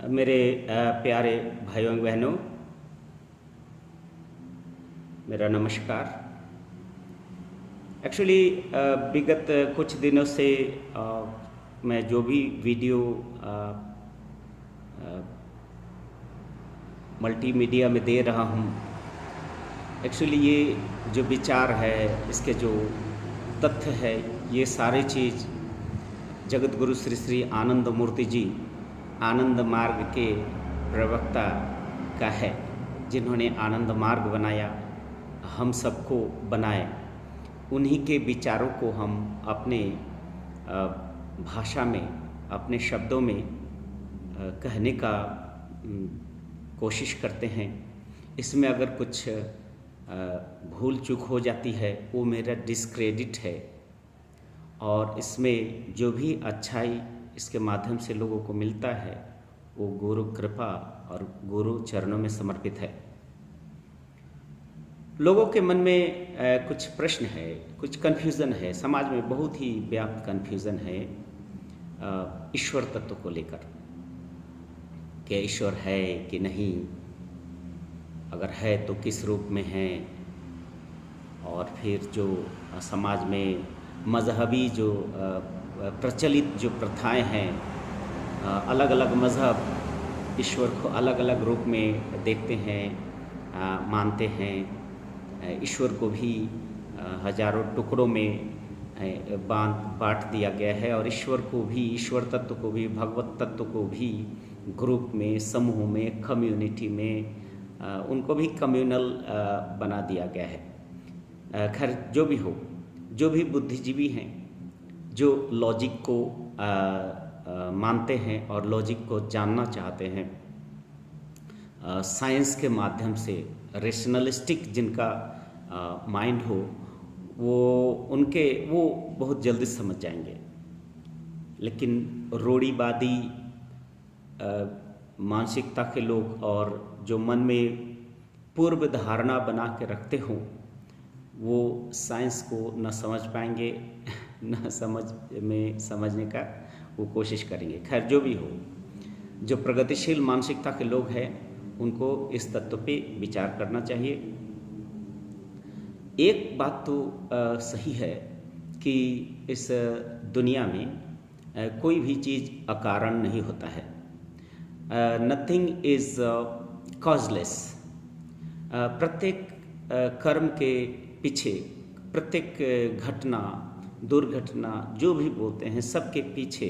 मेरे प्यारे भाइयों बहनों, मेरा नमस्कार। एक्चुअली विगत कुछ दिनों से मैं जो भी वीडियो मल्टीमीडिया में दे रहा हूँ, एक्चुअली ये जो विचार है, इसके जो तथ्य है, ये सारी चीज़ जगत गुरु श्री श्री आनंद मूर्ति जी आनंद मार्ग के प्रवक्ता का है, जिन्होंने आनंद मार्ग बनाया, हम सबको बनाए। उन्हीं के विचारों को हम अपने भाषा में, अपने शब्दों में कहने का कोशिश करते हैं। इसमें अगर कुछ भूल चूक हो जाती है, वो मेरा डिस्क्रेडिट है, और इसमें जो भी अच्छाई इसके माध्यम से लोगों को मिलता है, वो गुरु कृपा और गुरु चरणों में समर्पित है। लोगों के मन में कुछ प्रश्न है, कुछ कन्फ्यूज़न है, समाज में बहुत ही व्याप्त कन्फ्यूज़न है ईश्वर तत्व को लेकर, कि ईश्वर है कि नहीं, अगर है तो किस रूप में है। और फिर जो समाज में मजहबी जो प्रचलित जो प्रथाएं हैं, अलग अलग मज़हब ईश्वर को अलग अलग रूप में देखते हैं, मानते हैं। ईश्वर को भी हजारों टुकड़ों में बांट दिया गया है, और ईश्वर को भी, ईश्वर तत्व को भी, भगवत तत्व को भी ग्रुप में, समूह में, कम्युनिटी में उनको भी कम्युनल बना दिया गया है। खैर, जो भी हो, जो भी बुद्धिजीवी हैं, जो लॉजिक को मानते हैं और लॉजिक को जानना चाहते हैं, साइंस के माध्यम से, रेशनलिस्टिक जिनका माइंड हो, वो बहुत जल्दी समझ जाएंगे। लेकिन रूढ़िवादी मानसिकता के लोग, और जो मन में पूर्व धारणा बना के रखते हों, वो साइंस को न समझ पाएंगे, न समझने का वो कोशिश करेंगे। खैर, जो भी हो, जो प्रगतिशील मानसिकता के लोग हैं, उनको इस तत्व पे विचार करना चाहिए। एक बात तो सही है कि इस दुनिया में कोई भी चीज़ अकारण नहीं होता है। Nothing is causeless. प्रत्येक कर्म के पीछे, प्रत्येक घटना, दुर्घटना, जो भी बोलते हैं, सबके पीछे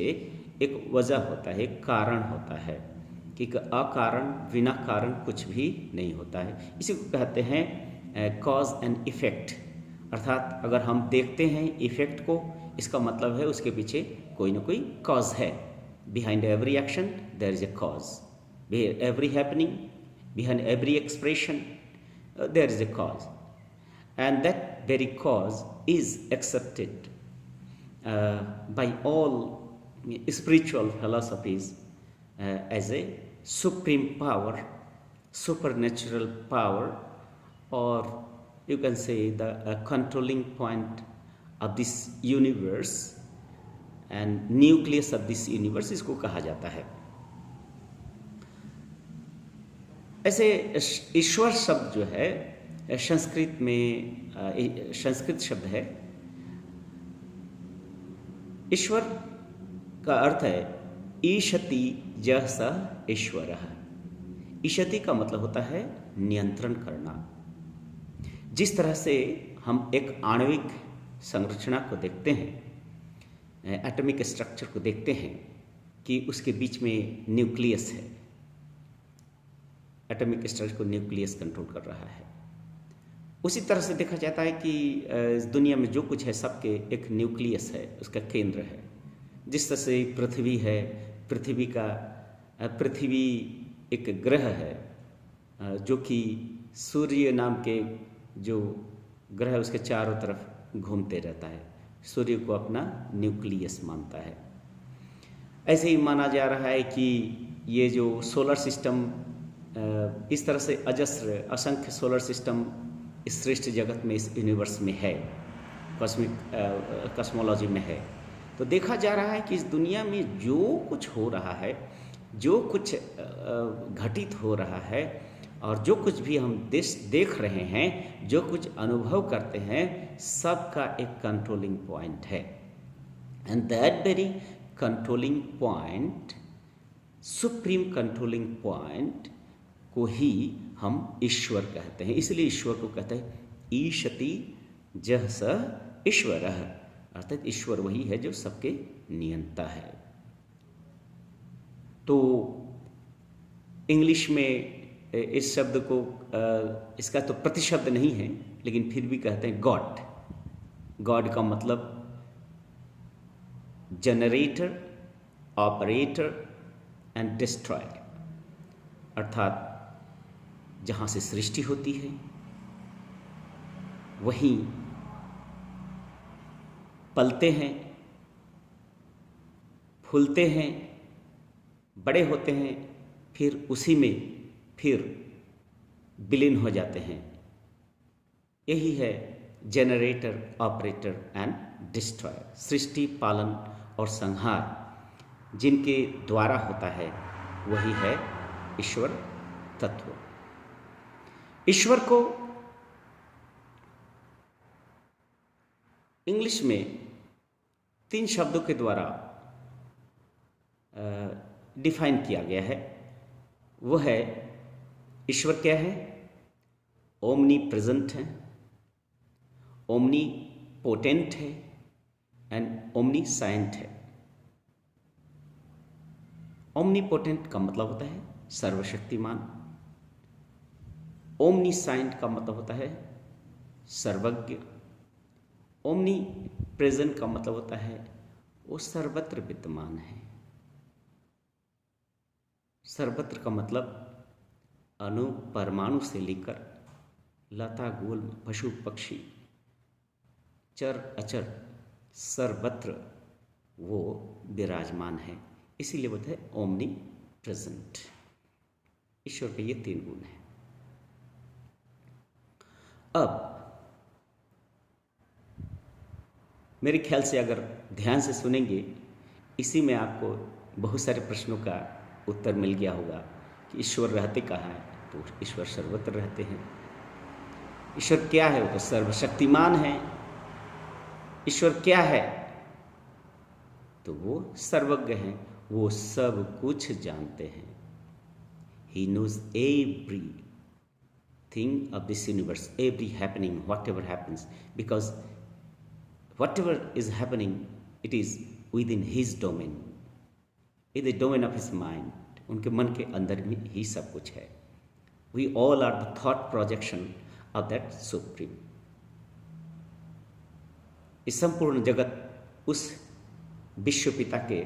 एक वजह होता है, एक कारण होता है, कि अकारण, बिना कारण कुछ भी नहीं होता है। इसी को कहते हैं कॉज एंड इफ़ेक्ट। अर्थात अगर हम देखते हैं इफ़ेक्ट को, इसका मतलब है उसके पीछे कोई ना कोई कॉज है। Behind every action there is a cause, behind every happening, behind every expression there is a cause, and that very cause is accepted by all spiritual philosophies as a supreme power, supernatural power, or you can say the controlling point of this universe and nucleus of this universe, इसको कहा जाता है। ऐसे ईश्वर शब्द जो है, संस्कृत में संस्कृत शब्द है। ईश्वर का अर्थ है ईशति ज स ईश्वरः। ईशति का मतलब होता है नियंत्रण करना। जिस तरह से हम एक आणविक संरचना को देखते हैं, एटॉमिक स्ट्रक्चर को देखते हैं, कि उसके बीच में न्यूक्लियस है, एटॉमिक स्ट्रक्चर को न्यूक्लियस कंट्रोल कर रहा है। उसी तरह से देखा जाता है कि इस दुनिया में जो कुछ है, सबके एक न्यूक्लियस है, उसका केंद्र है। जिस तरह से पृथ्वी है, पृथ्वी एक ग्रह है, जो कि सूर्य नाम के जो ग्रह है, उसके चारों तरफ घूमते रहता है, सूर्य को अपना न्यूक्लियस मानता है। ऐसे ही माना जा रहा है कि ये जो सोलर सिस्टम, इस तरह से अजस्र, असंख्य सोलर सिस्टम इस सृष्टि जगत में, इस यूनिवर्स में है, कॉस्मोलॉजी में है। तो देखा जा रहा है कि इस दुनिया में जो कुछ हो रहा है, जो कुछ घटित हो रहा है और जो कुछ भी हम देख रहे हैं, जो कुछ अनुभव करते हैं, सबका एक कंट्रोलिंग पॉइंट है। And that very controlling point, supreme controlling point को ही हम ईश्वर कहते हैं। इसलिए ईश्वर को कहते हैं ईशति जह स ईश्वरः, अर्थात ईश्वर वही है जो सबके नियंता है। तो इंग्लिश में इस शब्द को इसका तो प्रतिशब्द नहीं है, लेकिन फिर भी कहते हैं गॉड। गॉड का मतलब जनरेटर, ऑपरेटर एंड डिस्ट्रॉयर, अर्थात जहाँ से सृष्टि होती है वहीं पलते हैं, फूलते हैं, बड़े होते हैं, फिर उसी में फिर विलीन हो जाते हैं। यही है जनरेटर, ऑपरेटर एंड डिस्ट्रॉयर। सृष्टि, पालन और संहार जिनके द्वारा होता है वही है ईश्वर तत्व। ईश्वर को इंग्लिश में 3 शब्दों के द्वारा डिफाइन किया गया है। वो है, ईश्वर क्या है? ओमनी प्रेजेंट है, ओमनी पोटेंट है एंड ओमनी साइंट है। ओमनी पोटेंट का मतलब होता है सर्वशक्तिमान, ओमनी साइंट का मतलब होता है सर्वज्ञ, ओमनी प्रेजेंट का मतलब होता है वो सर्वत्र विद्यमान है। सर्वत्र का मतलब अणु परमाणु से लेकर लता गुल, पशु पक्षी, चर अचर, सर्वत्र वो विराजमान है। इसीलिए बोलते हैं ओमनी प्रेजेंट। ईश्वर के ये 3 गुण हैं। अब मेरे ख्याल से अगर ध्यान से सुनेंगे, इसी में आपको बहुत सारे प्रश्नों का उत्तर मिल गया होगा कि ईश्वर रहते कहाँ हैं। तो ईश्वर सर्वत्र रहते हैं। ईश्वर क्या है? वो तो सर्वशक्तिमान है। ईश्वर क्या है? तो वो सर्वज्ञ हैं, वो सब कुछ जानते हैं। He knows everything of this universe, every happening, whatever happens, because whatever is happening, it is within his domain, in the domain of his mind. उनके मन के अंदर में ही सब कुछ है। We all are the thought projection of that supreme. इस संपूर्ण जगत उस विश्व पिता के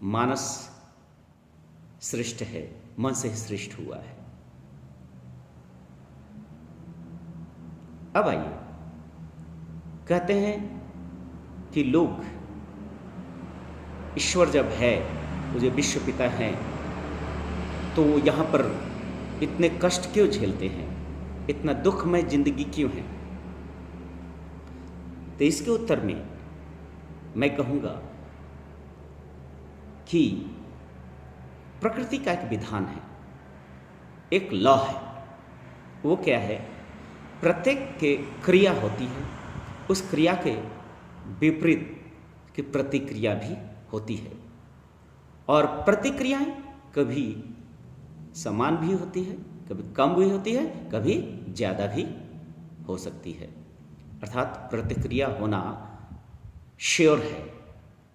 मानस सृष्ट है, मन से सृष्ट हुआ है। अब आइए, कहते हैं कि लोग, ईश्वर जब है, वो जो विश्व पिता हैं, तो वो यहाँ पर इतने कष्ट क्यों झेलते हैं, इतना दुखमय जिंदगी क्यों है? तो इसके उत्तर में मैं कहूँगा कि प्रकृति का एक विधान है, एक लॉ है। वो क्या है? प्रत्येक के क्रिया होती है, उस क्रिया के विपरीत की प्रतिक्रिया भी होती है, और प्रतिक्रियाएं कभी समान भी होती है, कभी कम भी होती है, कभी ज़्यादा भी हो सकती है। अर्थात प्रतिक्रिया होना श्योर है,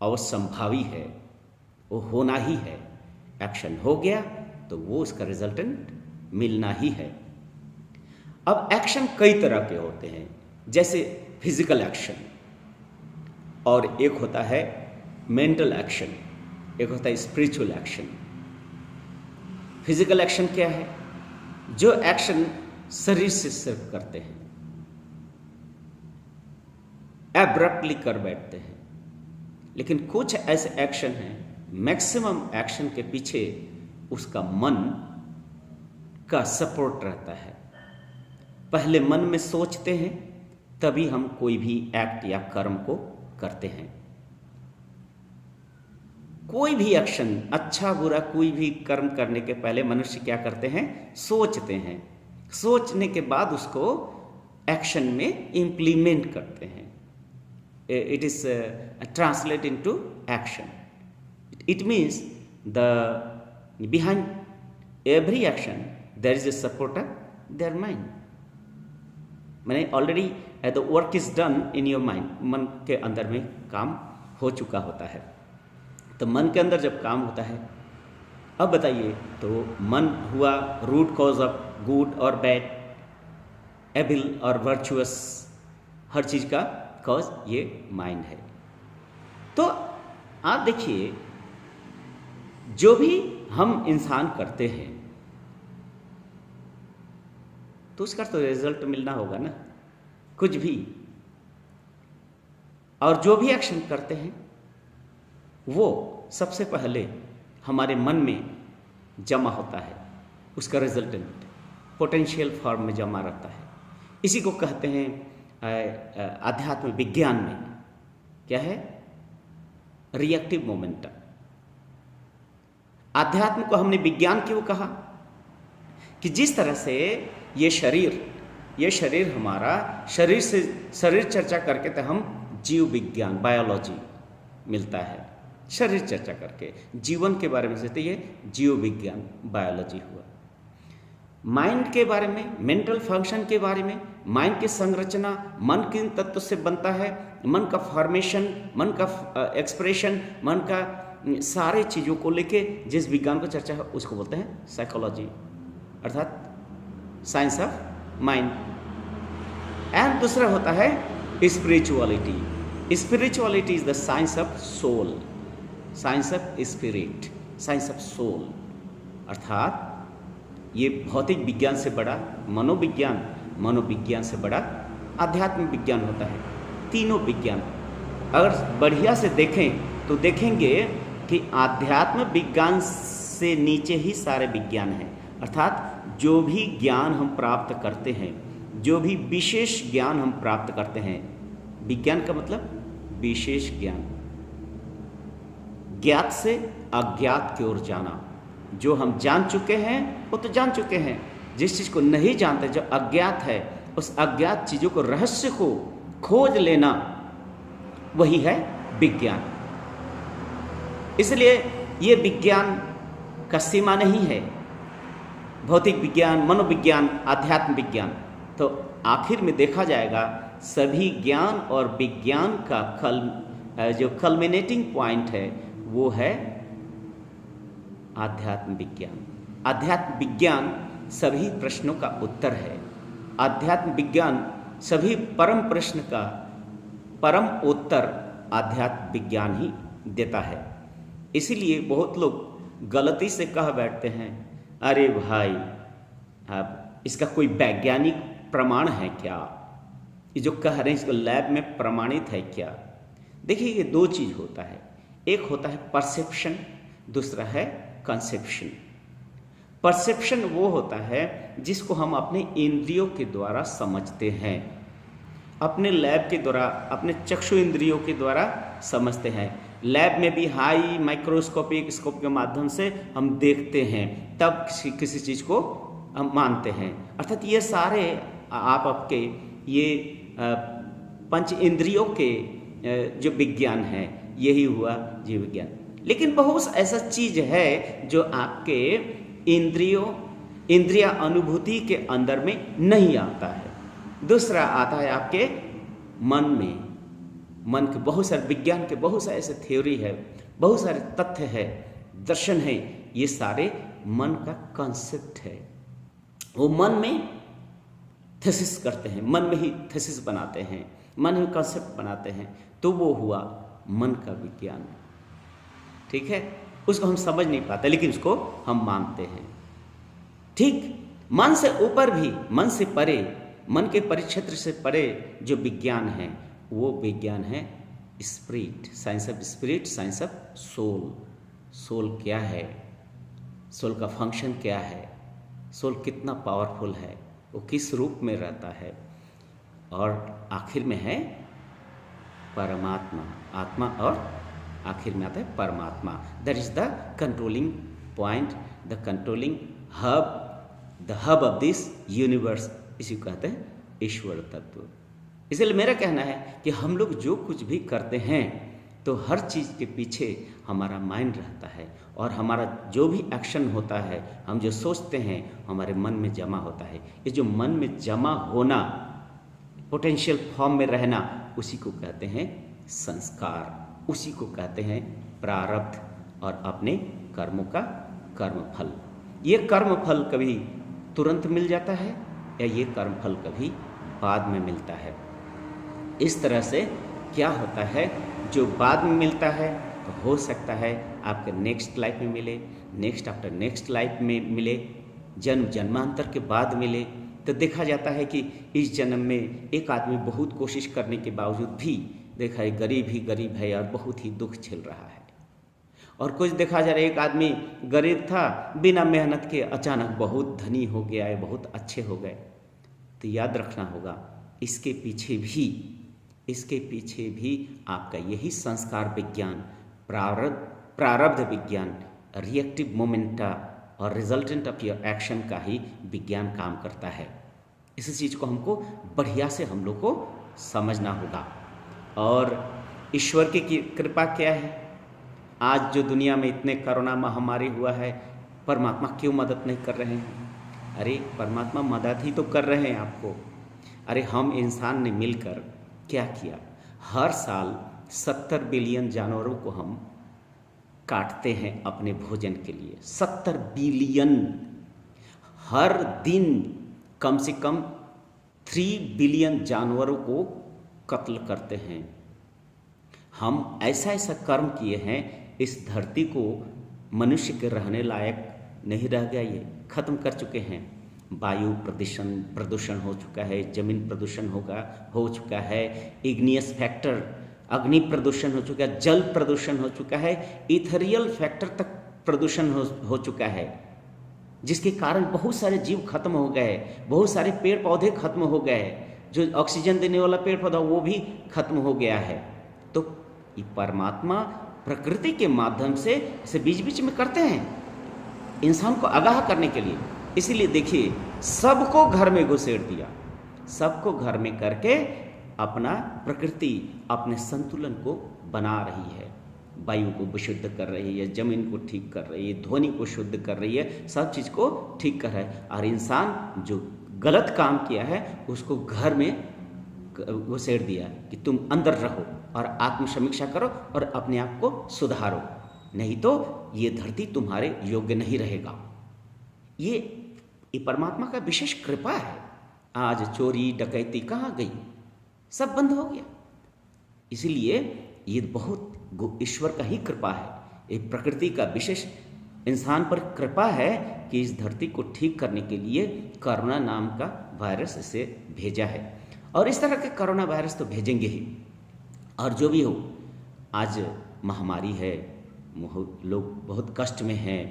अवश्यंभावी है, वो होना ही है। एक्शन हो गया तो वो उसका रिजल्टेंट मिलना ही है। अब एक्शन कई तरह के होते हैं, जैसे फिजिकल एक्शन, और एक होता है मेंटल एक्शन, एक होता है स्पिरिचुअल एक्शन। फिजिकल एक्शन क्या है? जो एक्शन शरीर से सिर्फ करते हैं, एब्रप्टली कर बैठते हैं। लेकिन कुछ ऐसे एक्शन हैं, मैक्सिमम एक्शन के पीछे उसका मन का सपोर्ट रहता है। पहले मन में सोचते हैं, तभी हम कोई भी एक्ट या कर्म को करते हैं। कोई भी एक्शन, अच्छा बुरा कोई भी कर्म करने के पहले मनुष्य क्या करते हैं? सोचते हैं। सोचने के बाद उसको एक्शन में इम्प्लीमेंट करते हैं। It is translate into action. It means the behind every action there is a supporter, there mind. मैंने already the work is done in your mind. मन के अंदर में काम हो चुका होता है। तो मन के अंदर जब काम होता है, अब बताइए, तो मन हुआ रूट कॉज ऑफ गुड और बैड, एविल और वर्चुअस, हर चीज का कॉज ये माइंड है। तो आप देखिए, जो भी हम इंसान करते हैं तो उसका तो रिजल्ट मिलना होगा ना, कुछ भी। और जो भी एक्शन करते हैं वो सबसे पहले हमारे मन में जमा होता है, उसका रिजल्टेंट पोटेंशियल फॉर्म में जमा रहता है। इसी को कहते हैं आध्यात्म विज्ञान में क्या है? Reactive momentum. आध्यात्म को हमने विज्ञान क्यों कहा? कि जिस तरह से ये शरीर हमारा, शरीर से शरीर चर्चा करके तो हम जीव विज्ञान, बायोलॉजी मिलता है। शरीर चर्चा करके जीवन के बारे में सोचते, ये जीव विज्ञान, बायोलॉजी हुआ। माइंड के बारे में, मेंटल फंक्शन के बारे में, माइंड की संरचना, मन किन तत्व से बनता है, मन का फॉर्मेशन, मन का एक्सप्रेशन, मन का सारे चीज़ों को लेके जिस विज्ञान को चर्चा है उसको बोलते हैं साइकोलॉजी, अर्थात साइंस ऑफ माइंड। एंड दूसरा होता है spirituality. Spirituality is the science of soul, science of spirit, science of soul. अर्थात ये भौतिक विज्ञान से बड़ा मनोविज्ञान, मनोविज्ञान से बड़ा आध्यात्म विज्ञान होता है। तीनों विज्ञान अगर बढ़िया से देखें तो देखेंगे कि आध्यात्म विज्ञान से नीचे ही सारे विज्ञान हैं। अर्थात जो भी ज्ञान हम प्राप्त करते हैं, जो भी विशेष ज्ञान हम प्राप्त करते हैं, विज्ञान का मतलब विशेष ज्ञान, ज्ञात से अज्ञात की ओर जाना। जो हम जान चुके हैं वो तो जान चुके हैं, जिस चीज़ को नहीं जानते, जो अज्ञात है, उस अज्ञात चीज़ों को, रहस्य को खोज लेना, वही है विज्ञान। इसलिए ये विज्ञान का सीमा नहीं है, भौतिक विज्ञान, मनोविज्ञान, आध्यात्म विज्ञान। तो आखिर में देखा जाएगा सभी ज्ञान और विज्ञान का जो कल्मिनेटिंग पॉइंट है वो है आध्यात्म विज्ञान। आध्यात्म विज्ञान सभी प्रश्नों का उत्तर है। आध्यात्म विज्ञान सभी परम प्रश्न का परम उत्तर आध्यात्म विज्ञान ही देता है। इसीलिए बहुत लोग गलती से कह बैठते हैं, अरे भाई अब इसका कोई वैज्ञानिक प्रमाण है क्या? ये जो कह रहे हैं इसको लैब में प्रमाणित है क्या? देखिए, ये दो चीज़ होता है, एक होता है परसेप्शन, दूसरा है कंसेप्शन। परसेप्शन वो होता है जिसको हम अपने इंद्रियों के द्वारा समझते हैं, अपने लैब के द्वारा, अपने चक्षु इंद्रियों के द्वारा समझते हैं। लैब में भी हाई माइक्रोस्कोपिक स्कोप के माध्यम से हम देखते हैं, तब किसी चीज़ को हम मानते हैं। अर्थात ये सारे आपके ये पंच इंद्रियों के जो विज्ञान है, यही हुआ जीव विज्ञान। लेकिन बहुत ऐसा चीज है जो आपके इंद्रिया अनुभूति के अंदर में नहीं आता है। दूसरा आता है आपके मन में। मन के बहुत सारे विज्ञान के बहुत सारे ऐसे थ्योरी है, बहुत सारे तथ्य है, दर्शन है, ये सारे मन का कॉन्सेप्ट है। वो मन में थीसिस करते हैं, मन में ही थीसिस बनाते हैं, मन में कॉन्सेप्ट बनाते हैं, तो वो हुआ मन का विज्ञान। ठीक है, उसको हम समझ नहीं पाते लेकिन उसको हम मानते हैं। ठीक, मन से ऊपर भी, मन से परे, मन के परिक्षेत्र से परे जो विज्ञान है वो विज्ञान है spirit, science of spirit, science of soul. Soul क्या है, सोल का फंक्शन क्या है, सोल कितना पावरफुल है, वो किस रूप में रहता है, और आखिर में है परमात्मा, आत्मा और आखिर में आता है परमात्मा। That is the controlling point, the controlling hub, the hub of this universe. इसी को कहते हैं ईश्वर तत्व। इसलिए मेरा कहना है कि हम लोग जो कुछ भी करते हैं तो हर चीज़ के पीछे हमारा माइंड रहता है, और हमारा जो भी एक्शन होता है, हम जो सोचते हैं, हमारे मन में जमा होता है। ये जो मन में जमा होना, पोटेंशियल फॉर्म में रहना, उसी को कहते हैं संस्कार, उसी को कहते हैं प्रारब्ध, और अपने कर्मों का कर्मफल। ये कर्मफल कभी तुरंत मिल जाता है या ये कर्मफल कभी बाद में मिलता है। इस तरह से क्या होता है, जो बाद में मिलता है तो हो सकता है आपके नेक्स्ट लाइफ में मिले, नेक्स्ट आफ्टर नेक्स्ट लाइफ में मिले, जन्म जन्मांतर के बाद मिले। तो देखा जाता है कि इस जन्म में एक आदमी बहुत कोशिश करने के बावजूद भी देखा है गरीब ही गरीब है और बहुत ही दुख झेल रहा है। और कुछ देखा जा रहा है, एक आदमी गरीब था, बिना मेहनत के अचानक बहुत धनी हो गया है, बहुत अच्छे हो गए। तो याद रखना होगा, इसके पीछे भी आपका यही संस्कार विज्ञान, प्रारब्ध विज्ञान, रिएक्टिव मोमेंटा और रिजल्टेंट ऑफ योर एक्शन का ही विज्ञान काम करता है। इसी चीज़ को हमको बढ़िया से हम लोग को समझना होगा। और ईश्वर की कृपा क्या है, आज जो दुनिया में इतने कोरोना महामारी हुआ है, परमात्मा क्यों मदद नहीं कर रहे हैं? अरे परमात्मा मदद ही तो कर रहे हैं आपको। अरे हम इंसान ने मिलकर क्या किया, हर साल 70 बिलियन जानवरों को हम काटते हैं अपने भोजन के लिए। 70 बिलियन, हर दिन कम से कम 3 बिलियन जानवरों को कत्ल करते हैं। हम ऐसा ऐसा कर्म किए हैं, इस धरती को मनुष्य के रहने लायक नहीं रह गया, ये खत्म कर चुके हैं। वायु प्रदूषण हो चुका है, जमीन प्रदूषण हो चुका है, इग्नियस फैक्टर अग्नि प्रदूषण हो चुका है, जल प्रदूषण हो चुका है, इथेरियल फैक्टर तक प्रदूषण हो चुका है, जिसके कारण बहुत सारे जीव खत्म हो गए, बहुत सारे पेड़ पौधे खत्म हो गए, जो ऑक्सीजन देने वाला पेड़ पौधा वो भी खत्म हो गया है। तो ये परमात्मा प्रकृति के माध्यम से इसे बीच बीच में करते हैं इंसान को आगाह करने के लिए। इसीलिए देखिए, सबको घर में घुसेड़ दिया, सबको घर में करके अपना प्रकृति अपने संतुलन को बना रही है, वायु को विशुद्ध कर रही है, जमीन को ठीक कर रही है, ध्वनि को शुद्ध कर रही है, सब चीज़ को ठीक कर रहा है। और इंसान जो गलत काम किया है उसको घर में घुसेड़ दिया कि तुम अंदर रहो और आत्मसमीक्षा करो और अपने आप को सुधारो, नहीं तो ये धरती तुम्हारे योग्य नहीं रहेगा। ये परमात्मा का विशेष कृपा है। आज चोरी डकैती कहाँ गई, सब बंद हो गया। इसलिए ये बहुत ईश्वर का ही कृपा है, ये प्रकृति का विशेष इंसान पर कृपा है कि इस धरती को ठीक करने के लिए कोरोना नाम का वायरस इसे भेजा है। और इस तरह के कोरोना वायरस तो भेजेंगे ही। और जो भी हो, आज महामारी है, लोग बहुत कष्ट में हैं,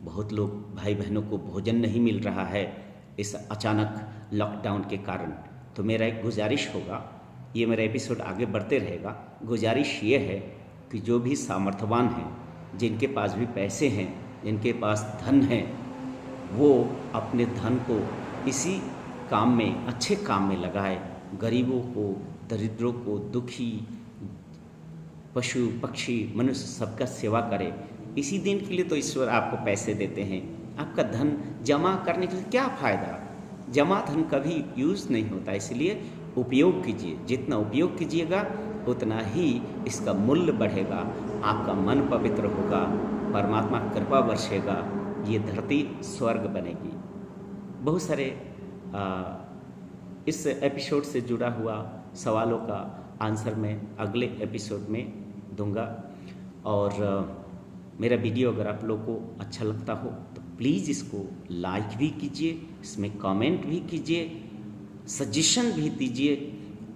बहुत लोग भाई बहनों को भोजन नहीं मिल रहा है इस अचानक लॉकडाउन के कारण। तो मेरा एक गुजारिश होगा, ये मेरा एपिसोड आगे बढ़ते रहेगा, गुजारिश ये है कि जो भी सामर्थ्यवान हैं, जिनके पास भी पैसे हैं, जिनके पास धन है, वो अपने धन को इसी काम में, अच्छे काम में लगाए, गरीबों को, दरिद्रों को, दुखी, पशु पक्षी मनुष्य सबका सेवा करे। इसी दिन के लिए तो ईश्वर आपको पैसे देते हैं। आपका धन जमा करने के लिए क्या फ़ायदा, जमा धन कभी यूज़ नहीं होता। इसलिए उपयोग कीजिए, जितना उपयोग कीजिएगा उतना ही इसका मूल्य बढ़ेगा, आपका मन पवित्र होगा, परमात्मा कृपा बरसेगा, ये धरती स्वर्ग बनेगी। बहुत सारे इस एपिसोड से जुड़ा हुआ सवालों का आंसर मैं अगले एपिसोड में दूंगा। और मेरा वीडियो अगर आप लोगों को अच्छा लगता हो तो प्लीज़ इसको लाइक भी कीजिए, इसमें कमेंट भी कीजिए, सजेशन भी दीजिए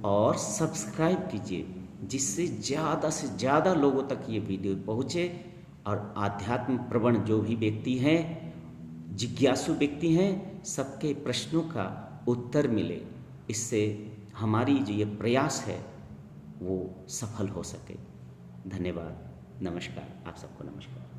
और सब्सक्राइब कीजिए, जिससे ज़्यादा से ज़्यादा लोगों तक ये वीडियो पहुँचे और आध्यात्म प्रवण जो भी व्यक्ति हैं, जिज्ञासु व्यक्ति हैं, सबके प्रश्नों का उत्तर मिले। इससे हमारी जो ये प्रयास है वो सफल हो सके। धन्यवाद। नमस्कार, आप सबको नमस्कार।